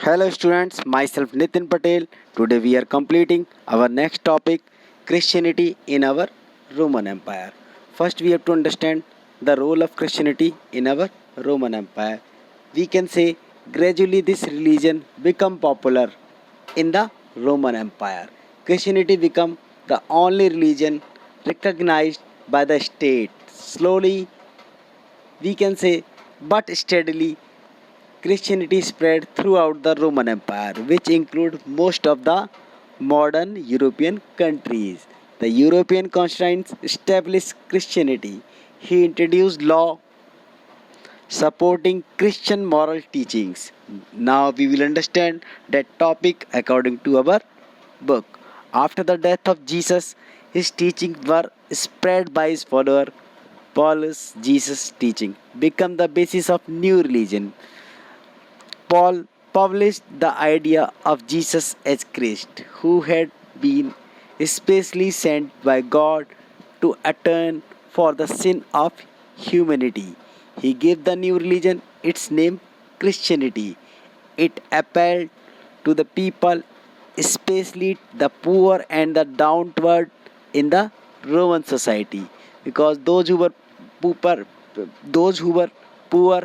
Hello students, myself Nitin Patel. Today we are completing our next topic, Christianity in our Roman Empire. First we have to understand the role of Christianity in our Roman Empire. We can say gradually this religion become popular in the Roman Empire. Christianity become the only religion recognized by the state. Slowly we can say but steadily Christianity spread throughout the Roman Empire, which include most of the modern European countries. The European Constantine established Christianity. He introduced law supporting Christian moral teachings. Now we will understand that topic according to our book. After the death of Jesus, his teachings were spread by his follower. Paul's Jesus teaching become the basis of new religion. Paul published the idea of Jesus as Christ, who had been especially sent by God to atone for the sin of humanity. He gave the new religion its name Christianity. It appealed to the people, especially the poor and the downtrodden in the Roman society, because poor, those who were poor,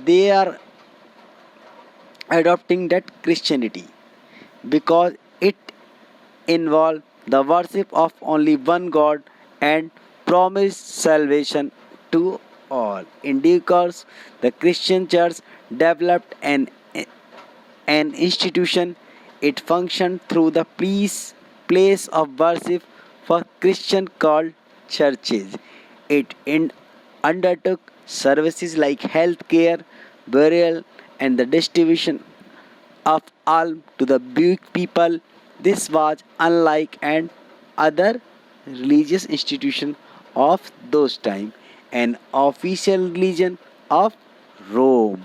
they are adopting that Christianity because it involved the worship of only one God and promised salvation to all. In due course, the Christian church developed an institution. It functioned through the place of worship for Christian called churches. It undertook services like health care, burial, and the distribution of alms to the weak people. This was unlike and other religious institution of those time, an official religion of Rome.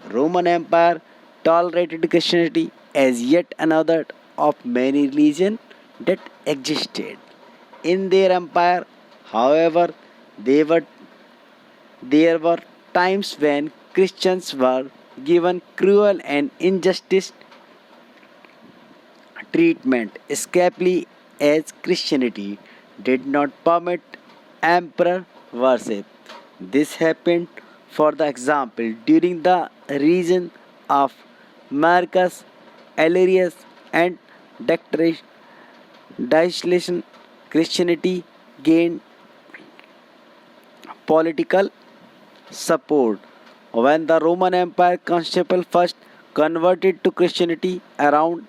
Roman Empire tolerated Christianity as yet another of many religions that existed. In their empire, however, they were, there were times when Christians were given cruel and injustice treatment, especially as Christianity did not permit emperor worship. This happened, for the example, during the reign of Marcus Aurelius and Diocletian. Christianity gained political support when the Roman Empire constable first converted to Christianity around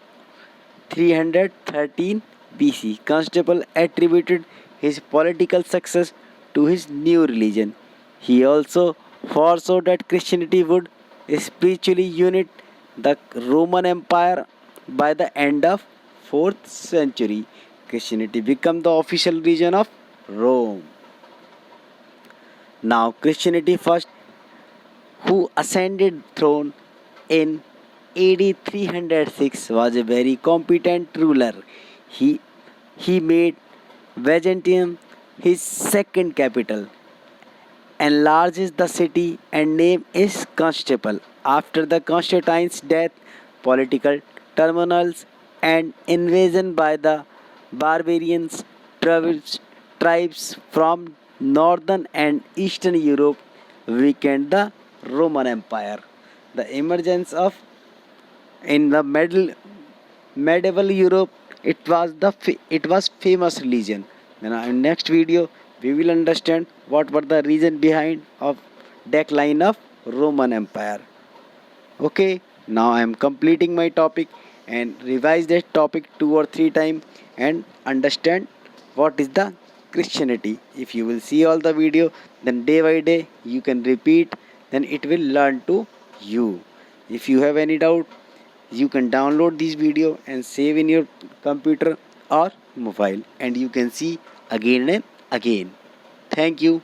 313 BC. Constable attributed his political success to his new religion. He also foresaw that Christianity would spiritually unite the Roman Empire by the end of 4th century. Christianity became the official religion of Rome. Now Christianity first who ascended throne in AD 306 was a very competent ruler. He, he made Byzantium his second capital, enlarges the city and name is Constable. After the Constantine's death, political turmoils and invasion by the barbarians, tribes from northern and eastern Europe weakened the Roman Empire. The emergence of in the medieval Europe, it was famous religion. Then in next video we will understand what were the reason behind of decline of Roman Empire. Okay, now I am completing my topic and revise that topic 2 or 3 times and understand what is the Christianity. If you will see all the video, then day by day you can repeat, then it will learn to you. If you have any doubt, you can download this video and save in your computer or mobile and you can see again and again. Thank you.